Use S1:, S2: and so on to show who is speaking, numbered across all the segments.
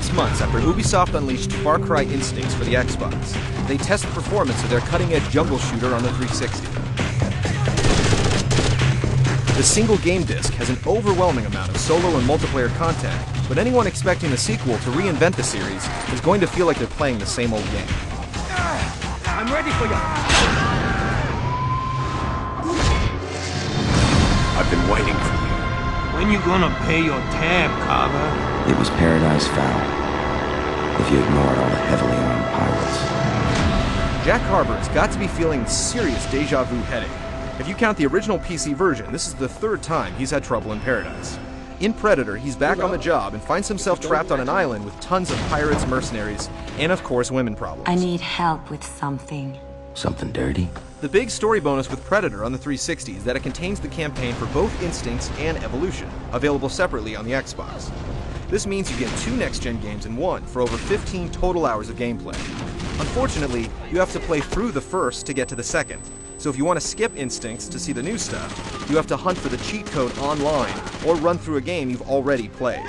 S1: 6 months after Ubisoft unleashed Far Cry Instincts for the Xbox, they test the performance of their cutting-edge jungle shooter on the 360. The single game disc has an overwhelming amount of solo and multiplayer content, but anyone expecting the sequel to reinvent the series is going to feel like they're playing the same old game.
S2: I'm ready for you.
S3: I've been waiting for you.
S2: When you gonna pay your tab, Carver?
S4: It was Paradise Foul, if you ignored all the heavily armed pirates.
S1: Jack Harbour's got to be feeling serious deja vu headache. If you count the original PC version, this is the third time he's had trouble in Paradise. In Predator, he's back on the job and finds himself trapped on an island with tons of pirates, mercenaries, and of course women problems.
S5: I need help with something.
S4: Something dirty?
S1: The big story bonus with Predator on the 360 is that it contains the campaign for both Instincts and Evolution, available separately on the Xbox. This means you get 2 next-gen games in one for over 15 total hours of gameplay. Unfortunately, you have to play through the first to get to the second. So if you want to skip Instincts to see the new stuff, you have to hunt for the cheat code online or run through a game you've already played.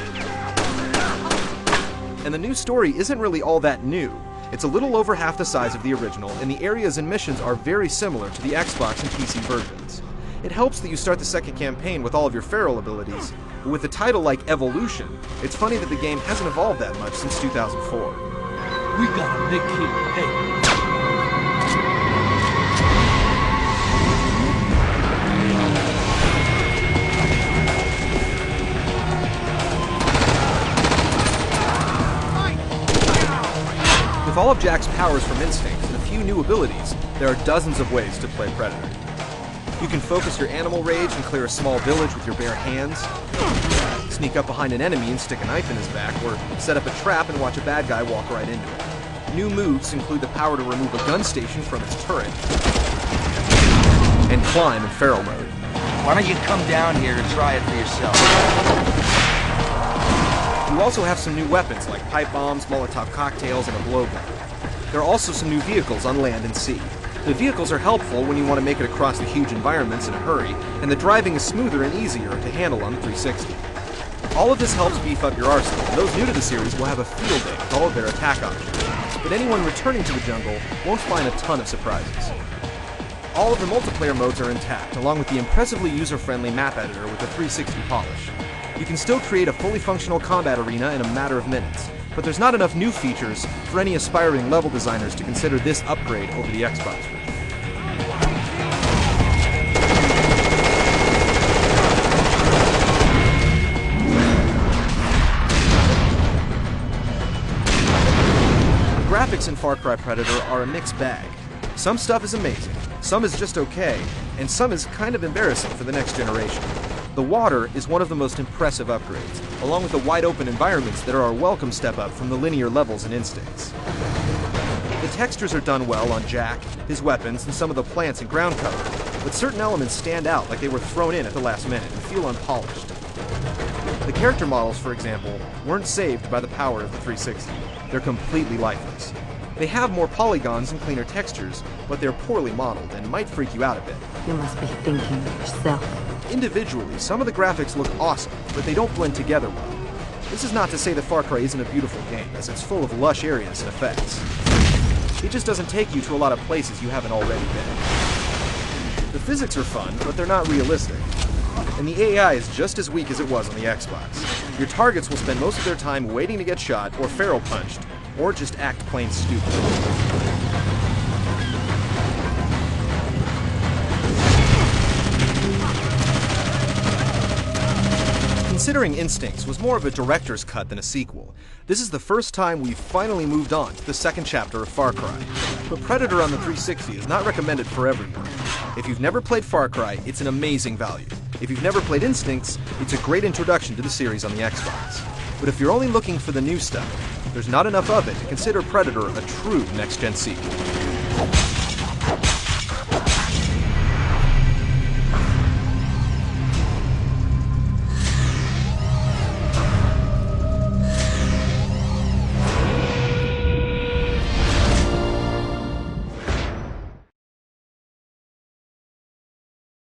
S1: And the new story isn't really all that new. It's a little over half the size of the original, and the areas and missions are very similar to the Xbox and PC versions. It helps that you start the second campaign with all of your feral abilities, but with a title like Evolution, it's funny that the game hasn't evolved that much since 2004.
S2: We got a Nick here. Hey.
S1: With all of Jack's powers from Instincts and a few new abilities, there are dozens of ways to play Predator. You can focus your animal rage and clear a small village with your bare hands, sneak up behind an enemy and stick a knife in his back, or set up a trap and watch a bad guy walk right into it. New moves include the power to remove a gun station from its turret, and climb in feral mode.
S6: Why don't you come down here and try it for yourself?
S1: You also have some new weapons like pipe bombs, Molotov cocktails, and a blowgun. There are also some new vehicles on land and sea. The vehicles are helpful when you want to make it across the huge environments in a hurry, and the driving is smoother and easier to handle on the 360. All of this helps beef up your arsenal, and those new to the series will have a field day with all of their attack options. But anyone returning to the jungle won't find a ton of surprises. All of the multiplayer modes are intact, along with the impressively user-friendly map editor with the 360 polish. You can still create a fully functional combat arena in a matter of minutes, but there's not enough new features for any aspiring level designers to consider this upgrade over the Xbox version. The graphics in Far Cry Predator are a mixed bag. Some stuff is amazing, some is just okay, and some is kind of embarrassing for the next generation. The water is one of the most impressive upgrades, along with the wide-open environments that are a welcome step up from the linear levels and Instincts. The textures are done well on Jack, his weapons, and some of the plants and ground cover, but certain elements stand out like they were thrown in at the last minute and feel unpolished. The character models, for example, weren't saved by the power of the 360. They're completely lifeless. They have more polygons and cleaner textures, but they're poorly modeled and might freak you out a bit.
S5: You must be thinking of yourself.
S1: Individually, some of the graphics look awesome, but they don't blend together well. This is not to say that Far Cry isn't a beautiful game, as it's full of lush areas and effects. It just doesn't take you to a lot of places you haven't already been. The physics are fun, but they're not realistic. And the AI is just as weak as it was on the Xbox. Your targets will spend most of their time waiting to get shot or feral punched, or just act plain stupid. Considering Instincts was more of a director's cut than a sequel, this is the first time we've finally moved on to the second chapter of Far Cry. But Predator on the 360 is not recommended for everyone. If you've never played Far Cry, it's an amazing value. If you've never played Instincts, it's a great introduction to the series on the Xbox. But if you're only looking for the new stuff, there's not enough of it to consider Predator a true next-gen sequel.